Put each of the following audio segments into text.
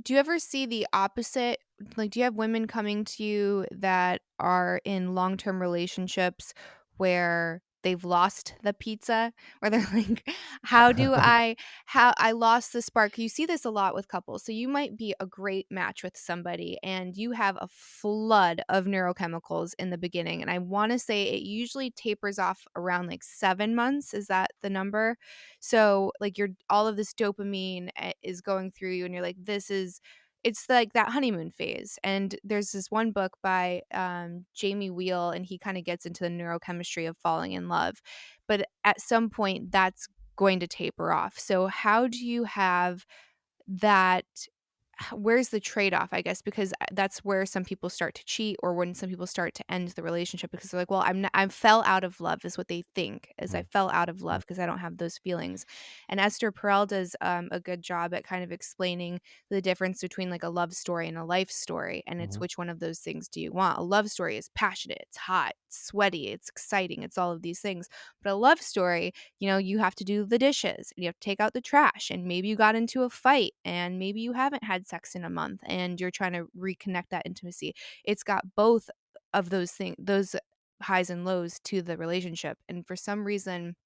do you ever see the opposite? Like, do you have women coming to you that are in long-term relationships where they've lost the pizza? Where they're like, how I lost the spark. You see this a lot with couples. So you might be a great match with somebody and you have a flood of neurochemicals in the beginning. And I want to say it usually tapers off around like 7 months. Is that the number? So, like, you're all of this dopamine is going through you, and you're like, "This is." It's like that honeymoon phase. And there's this one book by Jamie Wheel, and he kind of gets into the neurochemistry of falling in love. But at some point, that's going to taper off. So, how do you have that? Where's the trade-off, I guess, because that's where some people start to cheat, or when some people start to end the relationship because they're like, well, I fell out of love is what they think, is I Mm, fell out of mm, love because I don't have those feelings. And Esther Perel does a good job at kind of explaining the difference between like a love story and a life story, and it's mhm. which one of those things do you want. A love story is passionate, it's hot, it's sweaty, it's exciting, it's all of these things. But a love story, you have to do the dishes and you have to take out the trash, and maybe you got into a fight, and maybe you haven't had sex in a month and you're trying to reconnect that intimacy. It's got both of those things, those highs and lows to the relationship. And for some reason,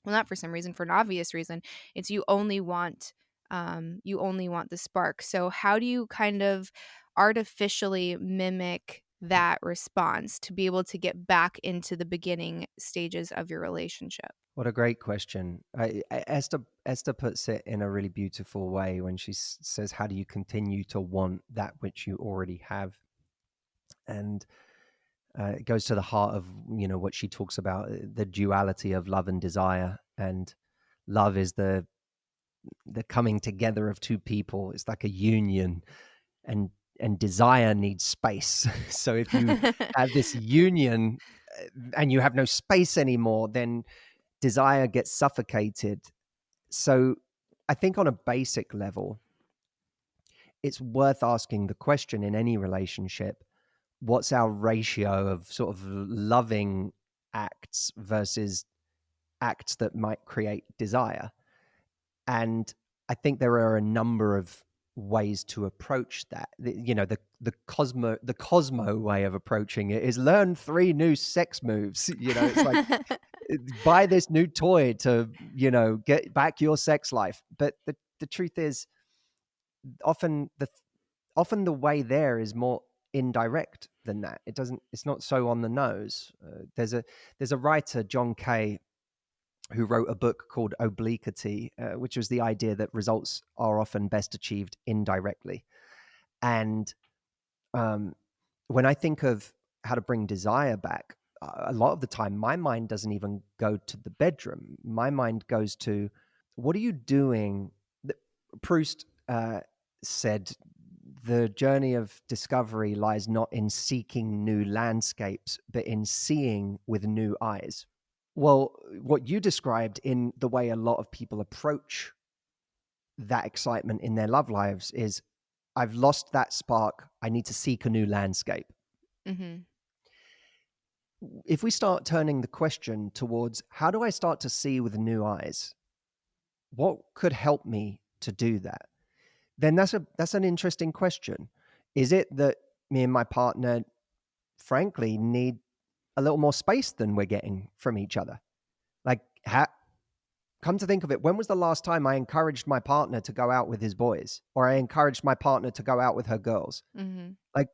well, not for some reason, for an obvious reason, it's you only want the spark. So how do you kind of artificially mimic that response to be able to get back into the beginning stages of your relationship? What a great question. Esther puts it in a really beautiful way when she says, "How do you continue to want that which you already have?" And it goes to the heart of what she talks about, the duality of love and desire. And love is the coming together of two people. It's like a union, and desire needs space. So if you have this union and you have no space anymore, then desire gets suffocated. So I think on a basic level, it's worth asking the question in any relationship: what's our ratio of sort of loving acts versus acts that might create desire? And I think there are a number of ways to approach that. The Cosmo way of approaching it is learn 3 new sex moves. It's like, buy this new toy to get back your sex life. But the truth is, often the way there is more indirect than that. It's not so on the nose. There's a writer, John Kay, who wrote a book called Obliquity, which was the idea that results are often best achieved indirectly. And um, when I think of how to bring desire back, a lot of the time my mind doesn't even go to the bedroom. My mind goes to, what are you doing? Proust said, the journey of discovery lies not in seeking new landscapes, but in seeing with new eyes. Well, what you described in the way a lot of people approach that excitement in their love lives is, I've lost that spark. I need to seek a new landscape. Mhm. If we start turning the question towards, how do I start to see with new eyes? What could help me to do that? Then that's an interesting question. Is it that me and my partner, frankly, need a little more space than we're getting from each other? Like, come to think of it, when was the last time I encouraged my partner to go out with his boys, or I encouraged my partner to go out with her girls? Mhm. Like,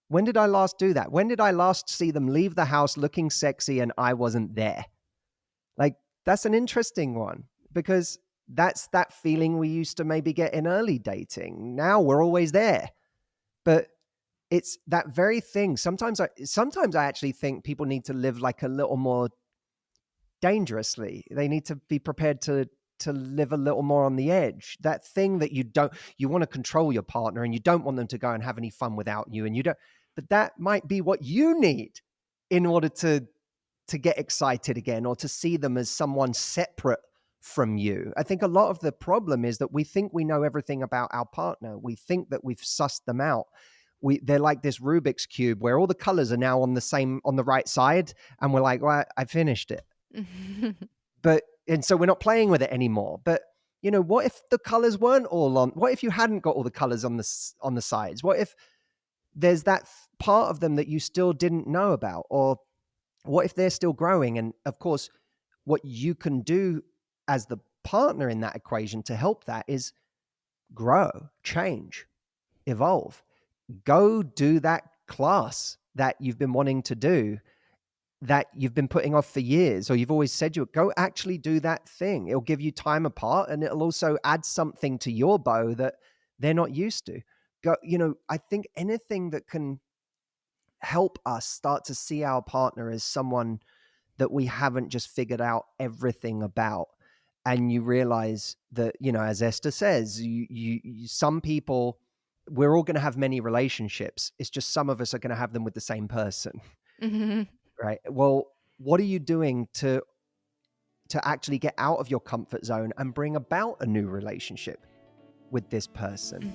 when did I last do that? When did I last see them leave the house looking sexy and I wasn't there? Like, that's an interesting one, because that's that feeling we used to maybe get in early dating. Now we're always there. But it's that very thing. Sometimes I actually think people need to live like a little more dangerously. They need to be prepared to live a little more on the edge. That thing that you want to control your partner, and you don't want them to go and have any fun without you, and you don't, but that might be what you need in order to get excited again, or to see them as someone separate from you. I think a lot of the problem is that we think we know everything about our partner. We think that we've sussed them out. They're like this Rubik's cube where all the colors are now on the right side, and we're like, well, I finished it. And so we're not playing with it anymore. But what if the colors weren't all on? What if you hadn't got all the colors on the sides? What if there's that part of them that you still didn't know about? Or what if they're still growing? And of course, what you can do as the partner in that equation to help that is grow, change, evolve. Go do that class that you've been wanting to do, that you've been putting off for years, or you've always said you would. Go actually do that thing. It'll give you time apart, and it'll also add something to your bow that they're not used to. Go, I think anything that can help us start to see our partner as someone that we haven't just figured out everything about. And you realize that, as Esther says, some people, we're all going to have many relationships. It's just some of us are going to have them with the same person, Mhm. right? Well, what are you doing to actually get out of your comfort zone and bring about a new relationship with this person?